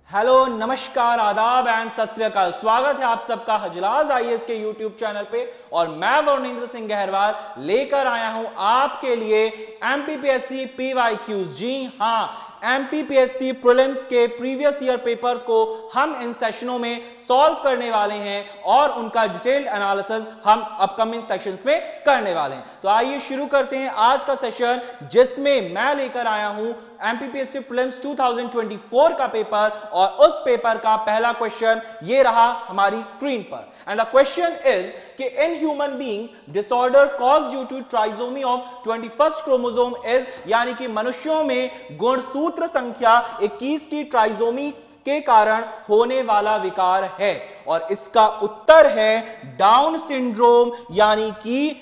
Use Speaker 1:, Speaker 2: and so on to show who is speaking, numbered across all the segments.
Speaker 1: Hello, नमस्कार, आदाब and सत श्री अकाल। स्वागत है आप सबका हजलाज आईएएस के यूट्यूब चैनल पे और मैं वरुणेंद्र सिंह गहरवाल लेकर आया हूं आपके लिए एमपीपीएससी पीवाईक्यूज। जी हां, एमपीपीएससी प्रीलिम्स के प्रीवियस ईयर पेपर्स को हम इन सेशनों में सॉल्व करने वाले हैं और उनका डिटेल्ड एनालिसिस हम अपकमिंग सेशंस में करने वाले हैं। तो आइए शुरू करते हैं आज का सेशन, जिसमें मैं लेकर आया हूं एमपीपीएससी प्रीलिम्स 2024 का पेपर और उस पेपर का पहला क्वेश्चन ये रहा हमारी स्क्रीन पर। एंड द क्वेश्चन इज कि in human beings disorder cause due to trisomy of 21st chromosome is, यानी कि मनुष्यों में गुणसूत्र संख्या 21 की ट्राइसोमी के कारण होने वाला विकार है। और इसका उत्तर है डाउन सिंड्रोम, यानी कि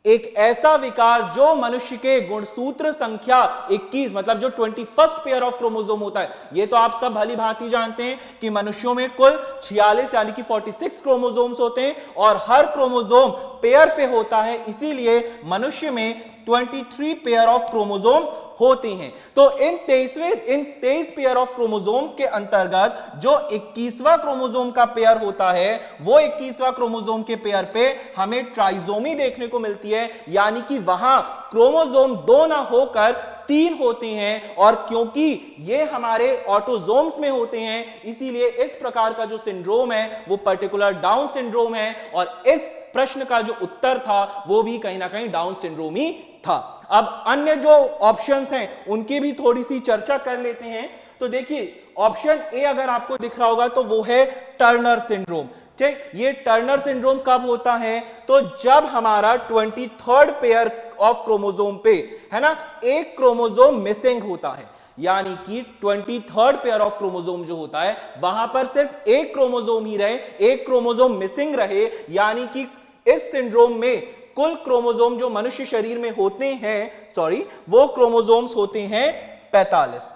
Speaker 1: एक ऐसा विकार जो मनुष्य के गुणसूत्र संख्या 21 मतलब जो 21st पेयर ऑफ क्रोमोसोम होता है। ये तो आप सब भली भांति जानते हैं कि मनुष्यों में कुल 46 यानी कि 46 क्रोमोसोम्स होते हैं और हर क्रोमोसोम पेयर पे होता है, इसीलिए मनुष्य में 23 पेयर ऑफ क्रोमोसोम्स होती हैं। तो इन 23 पेयर ऑफ क्रोमोसोम्स के अंतर्गत जो 21वां क्रोमोसोम का पेयर होता है, वो 21वां क्रोमोसोम के पेयर पे हमें ट्राइसोमी देखने को मिलती है, यानी कि वहां क्रोमोसोम 2 ना होकर 3 होते हैं। और क्योंकि ये हमारे ऑटोसोम्स में होते हैं, इसीलिए इस प्रकार का जो सिंड्रोम है वो पर्टिकुलर डाउन सिंड्रोम है। और इस प्रश्न का जो उत्तर था वो भी कहीं ना कहीं डाउन सिंड्रोम ही था। अब अन्य जो ऑप्शंस हैं उनकी भी थोड़ी सी चर्चा कर लेते हैं। तो देखिए, ऑप्शन ए अगर आपको दिख रहा होगा तो वो है टर्नर सिंड्रोम। ठीक, ये टर्नर सिंड्रोम कब होता है? तो जब हमारा 23rd पेयर ऑफ क्रोमोसोम पे है ना एक क्रोमोसोम मिसिंग होता है, यानी कि 23rd पेयर ऑफ क्रोमोसोम जो होता है वहां पर सिर्फ एक क्रोमोसोम ही रहे, एक क्रोमोसोम मिसिंग रहे, यानी कि इस सिंड्रोम में कुल क्रोमोसोम जो मनुष्य शरीर में होते हैं, वो क्रोमोसोम्स होते हैं 45।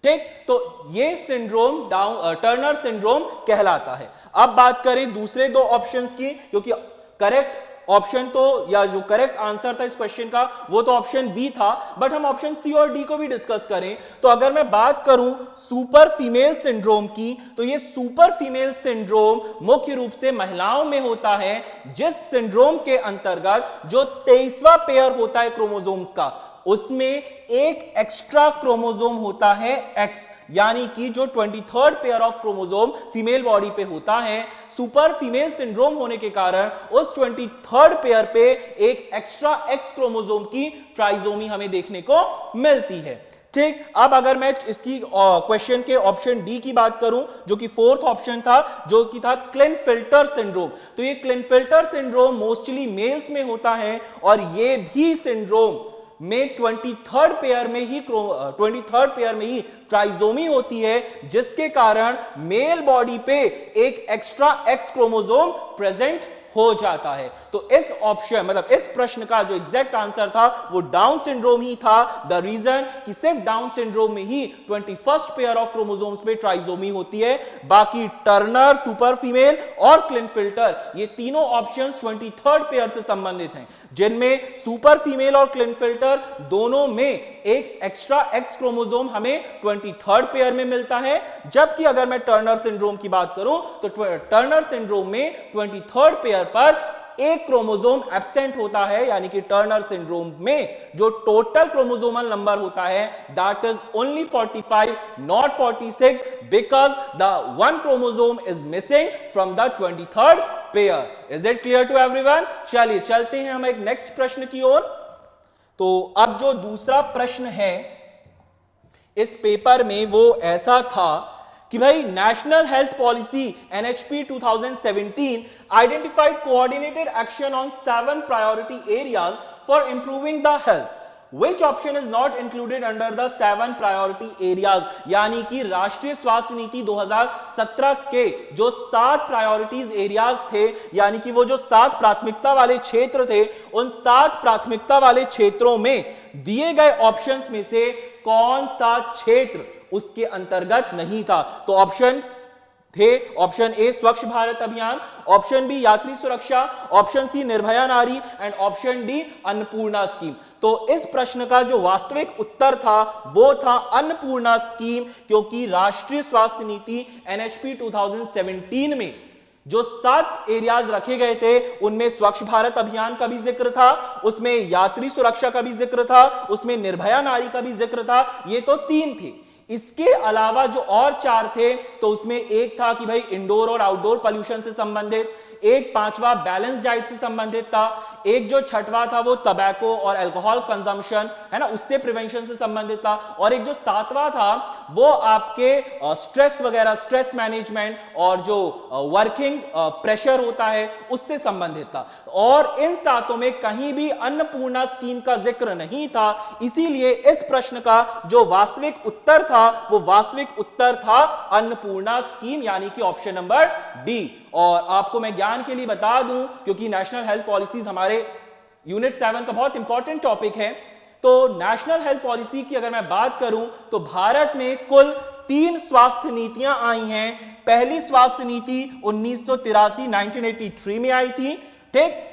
Speaker 1: ठीक, तो ये सिंड्रोम टर्नर सिंड्रोम कहलाता है। अब बात करें दूसरे दो ऑप्शंस की, क्योंकि करेक्ट ऑप्शन तो या जो करेक्ट आंसर था इस क्वेश्चन का वो तो ऑप्शन बी था, बट हम ऑप्शन सी और डी को भी डिस्कस करें। तो अगर मैं बात करूं सुपर फीमेल सिंड्रोम की, तो ये सुपर फीमेल सिंड्रोम मुख्य रूप से महिलाओं में होता है, जिस सिंड्रोम के अंतर्गत जो 23वां पेयर होता है क्रोमोसोम्स का, उसमें एक एक्स्ट्रा क्रोमोसोम होता है एक्स, यानी कि जो 23rd pair of chromosome female body पे होता है, सुपर फीमेल सिंड्रोम होने के कारण उस 23rd पेयर पे एक एक्स्ट्रा एक्स क्रोमोसोम की ट्राइसोमी हमें देखने को मिलती है। ठीक, अब अगर मैं इसकी क्वेश्चन के ऑप्शन डी की बात करूं, जो कि 4th ऑप्शन था, जो कि था क्लिनफिल्टर सिंड्रोम, तो ये क्लिनफिल्टर सिंड्रोम मोस्टली मेल्स में होता है और ये भी सिंड्रोम में 23rd पेयर में ही ट्राइसोमी होती है, जिसके कारण मेल बॉडी पे एक एक्स्ट्रा एक्स क्रोमोसोम प्रेजेंट हो जाता है। तो इस ऑप्शन मतलब इस प्रश्न का जो एग्जैक्ट आंसर था वो डाउन सिंड्रोम ही था। द रीजन कि सिर्फ डाउन सिंड्रोम में ही 21st पेयर ऑफ क्रोमोसोम्स पे ट्राइसोमी होती है, बाकी टर्नर, सुपर फीमेल और क्लिनफिल्टर ये तीनों ऑप्शंस 23rd पेयर से संबंधित हैं, जिनमें सुपर फीमेल और क्लिनफिल्टर दोनों में एक एक्स्ट्रा एक्स क्रोमोसोम हमें 23rd पेयर में मिलता है। जबकि अगर मैं टर्नर सिंड्रोम की बात करूं तो टर्नर सिंड्रोम में 23rd पेयर पर एक क्रोमोसोम एब्सेंट होता है, यानी कि टर्नर सिंड्रोम में जो टोटल क्रोमोसोमल नंबर होता है that is only 45 not 46, because the one chromosome is missing from the 23rd pair. Is it clear to everyone? चलिए चलते हैं हम एक नेक्स्ट प्रश्न की ओर। तो अब जो दूसरा प्रश्न है इस पेपर में वो ऐसा था कि भाई national health policy NHP 2017 identified coordinated action on 7 priority areas for improving the health, which option is not included under the 7 priority areas, यानी कि राष्ट्रीय स्वास्थ्य नीति 2017 के जो 7 प्रायोरिटीज एरियाज थे, यानी कि वो जो 7 प्राथमिकता वाले क्षेत्र थे, उन 7 प्राथमिकता वाले क्षेत्रों में दिए गए ऑप्शंस में से कौन सा क्षेत्र उसके अंतर्गत नहीं था? तो ऑप्शन थे ऑप्शन ए स्वच्छ भारत अभियान, ऑप्शन बी यात्री सुरक्षा, ऑप्शन सी निर्भया नारी and option D Annapurna scheme. तो इस प्रश्न का जो वास्तविक उत्तर था वो था अन्नपूर्णा स्कीम, क्योंकि राष्ट्रीय स्वास्थ्य नीति एनएचपी 2017 में जो 7 एरियाज रखे गए थे उनमें स्वच्छ भारत अभियान का भी जिक्र था, उसमें यात्री सुरक्षा का भी जिक्र था, उसमें निर्भया नारी का भी जिक्र था। ये तो 3 थे। इसके अलावा जो और 4 थे तो उसमें एक था कि भाई इंडोर और आउटडोर पोल्यूशन से संबंधित, एक 5वां बैलेंस डाइट से संबंधित था, एक जो 6वां था वो टबैको और अल्कोहल कंजम्पशन है ना उससे प्रिवेंशन से संबंधित था, और एक जो 7वां था वो आपके स्ट्रेस वगैरह, स्ट्रेस मैनेजमेंट और जो वर्किंग प्रेशर होता है उससे संबंधित था। और इन 7 में कहीं भी अन्नपूर्णा स्कीम का जिक्र नहीं था, इसीलिए इस प्रश्न का जो वास्तविक उत्तर था वो वास्तविक उत्तर था अन्नपूर्णा स्कीम, यानी कि ऑप्शन नंबर डी। और आपको मैं ज्ञान के लिए बता दूं, क्योंकि नेशनल हेल्थ पॉलिसीज हमारे यूनिट 7 का बहुत इंपॉर्टेंट टॉपिक है, तो नेशनल हेल्थ पॉलिसी की अगर मैं बात करूं तो भारत में कुल 3 स्वास्थ्य नीतियां आई हैं। पहली स्वास्थ्य नीति 1983 में आई थी, ठीक।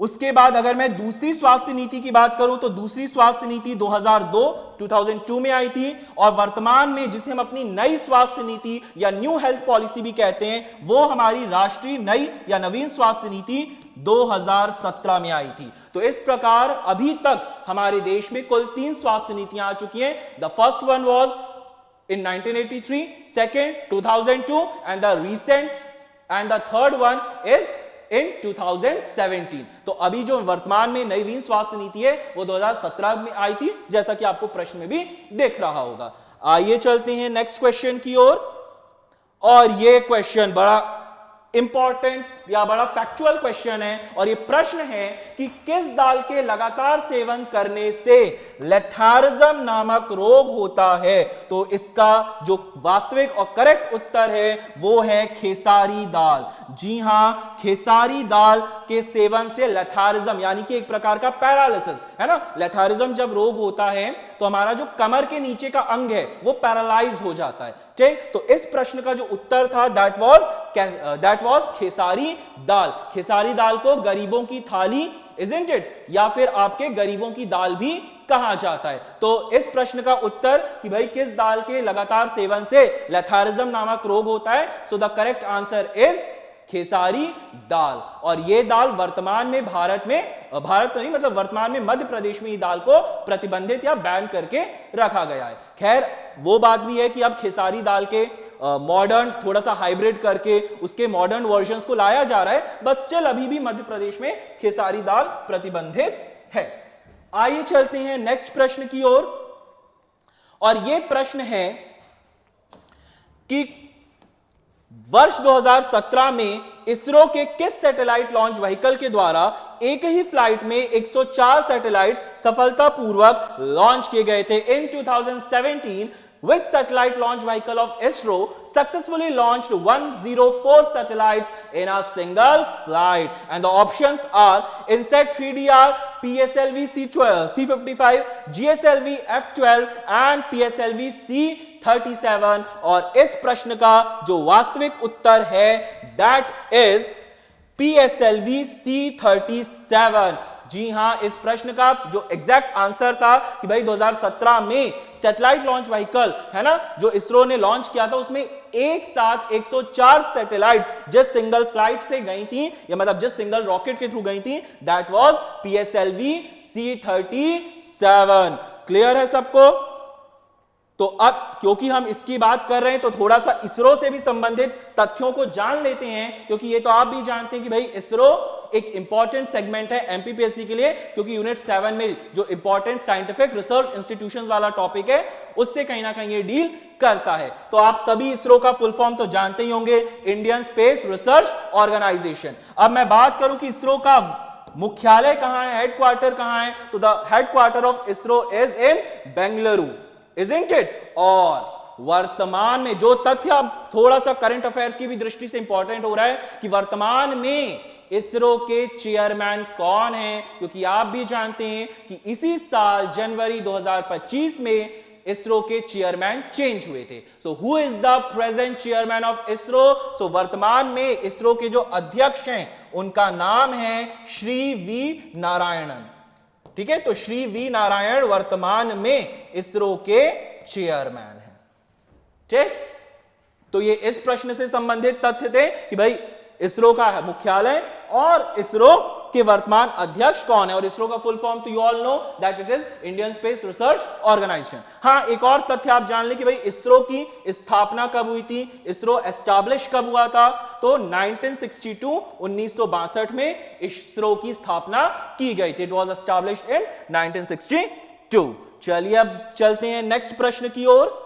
Speaker 1: उसके बाद अगर मैं दूसरी स्वास्थ्य नीति की बात करूं तो दूसरी स्वास्थ्य नीति 2002 में आई थी, और वर्तमान में जिसे हम अपनी नई स्वास्थ्य नीति या न्यू हेल्थ पॉलिसी भी कहते हैं वो हमारी राष्ट्रीय नई या नवीन स्वास्थ्य नीति 2017 में आई थी। तो इस प्रकार अभी तक हमारे देश में कुल 3 स्वास्थ्य नीतियां आ चुकी हैं। The first one was in 1983, second 2002 and the third one is in 2017। तो अभी जो वर्तमान में नवीन स्वास्थ्य नीति है वो 2017 में आई थी, जैसा कि आपको प्रश्न में भी दिख रहा होगा। आइए चलते हैं नेक्स्ट क्वेश्चन की ओर, और ये क्वेश्चन बड़ा इंपॉर्टेंट या बड़ा फैक्चुअल क्वेश्चन है, और ये प्रश्न है कि किस दाल के लगातार सेवन करने से लेथार्जिज्म नामक रोग होता है। तो इसका जो वास्तविक और करेक्ट उत्तर है वो है खेसारी दाल। जी हां, खेसारी दाल के सेवन से लेथार्जिज्म यानी कि एक प्रकार का पैरालिसिस है ना, लेथार्जिज्म जब रोग होता है तो हमारा जो कमर के नीचे का अंग है वो पैरालाइज हो जाता है, ठीक। तो इस प्रश्न का जो उत्तर था दैट वाज खेसारी दाल। खेसारी दाल को गरीबों की थाली isn't it? या फिर आपके गरीबों की दाल भी कहा जाता है। तो इस प्रश्न का उत्तर कि भाई किस दाल के लगातार सेवन से लेथार्जिज्म नामक रोग होता है, so the correct answer is khesari dal. और यह दाल वर्तमान में भारत तो नहीं मतलब वर्तमान में मध्य प्रदेश में ये दाल को प्रतिबंधित या बैन करके रखा गया है। खैर वो बात भी है कि अब खेसारी दाल के मॉडर्न थोड़ा सा हाइब्रिड करके उसके मॉडर्न वर्जन्स को लाया जा रहा है, बट स्टिल अभी भी मध्य प्रदेश में खेसारी दाल प्रतिबंधित है। आइए चलते हैं नेक्स्ट प्रश्न की ओर, और यह प्रश्न है कि वर्ष 2017 में इसरो के किस सैटेलाइट लॉन्च व्हीकल के द्वारा एक ही फ्लाइट में 104 सैटेलाइट सफलतापूर्वक लॉन्च किए गए थे। इन 2017 which satellite launch vehicle of ISRO successfully launched 104 satellites in a single flight? And the options are INSAT 3DR, PSLV C55, GSLV F12 and PSLV C37। और इस प्रश्न का जो वास्तविक उत्तर है दैट इज PSLV C37। जी हां, इस प्रश्न का जो एग्जैक्ट आंसर था कि भाई 2017 में सैटेलाइट लॉन्च व्हीकल है ना जो इसरो ने लॉन्च किया था उसमें एक साथ 104 सैटेलाइट्स जिस सिंगल फ्लाइट से गई थी या मतलब जिस सिंगल रॉकेट के थ्रू गई थी that was PSLV C37। Clear है सबको? तो अब क्योंकि हम इसकी बात कर रहे हैं तो थोड़ा सा इसरो से भी संबंधित तथ्यों को जान लेते हैं, क्योंकि ये तो आप भी जानते हैं कि भाई इसरो एक इंपॉर्टेंट सेगमेंट है एमपीपीएससी के लिए, क्योंकि यूनिट 7 में जो इंपॉर्टेंट साइंटिफिक रिसर्च इंस्टीट्यूशंस वाला टॉपिक है उससे कहीं ना कहीं ये डील करता है। तो आप सभी इसरो का फुल फॉर्म तो जानते ही होंगे, इंडियन स्पेस रिसर्च ऑर्गेनाइजेशन। अब मैं बात करूं कि इसरो का मुख्यालय कहां है, हेडक्वार्टर कहां है, तो the headquarter of ISRO is in Bengaluru, isn't it? और वर्तमान में जो तथ्य अब थोड़ा सा करंट अफेयर्स की भी दृष्टि से इंपॉर्टेंट हो रहा है कि वर्तमान में इसरो के चेयरमैन कौन हैं, क्योंकि आप भी जानते हैं कि इसी साल जनवरी 2025 में इसरो के चेयरमैन चेंज हुए थे। So who is the present chairman of ISRO? So वर्तमान में इसरो के जो अध्यक्ष हैं उनका नाम है श्री वी नारायणन। ठीक है, तो श्री वी नारायण वर्तमान में इसरो के चेयरमैन हैं। ठीक, तो ये इस प्रश्न से संबंधित तथ्य थे कि भाई इसरो का मुख्यालय और इसरो के वर्तमान अध्यक्ष कौन है, और इसरो का फुल फॉर्म तो you all know that it is Indian Space Research Organisation. हां, एक और तथ्य आप जान लें कि भाई इसरो की स्थापना कब हुई थी, इसरो एस्टैब्लिश कब हुआ था? तो 1962 1962 में इसरो की स्थापना की गई थी। It was established in 1962। चलिए अब चलते हैं नेक्स्ट प्रश्न की ओर।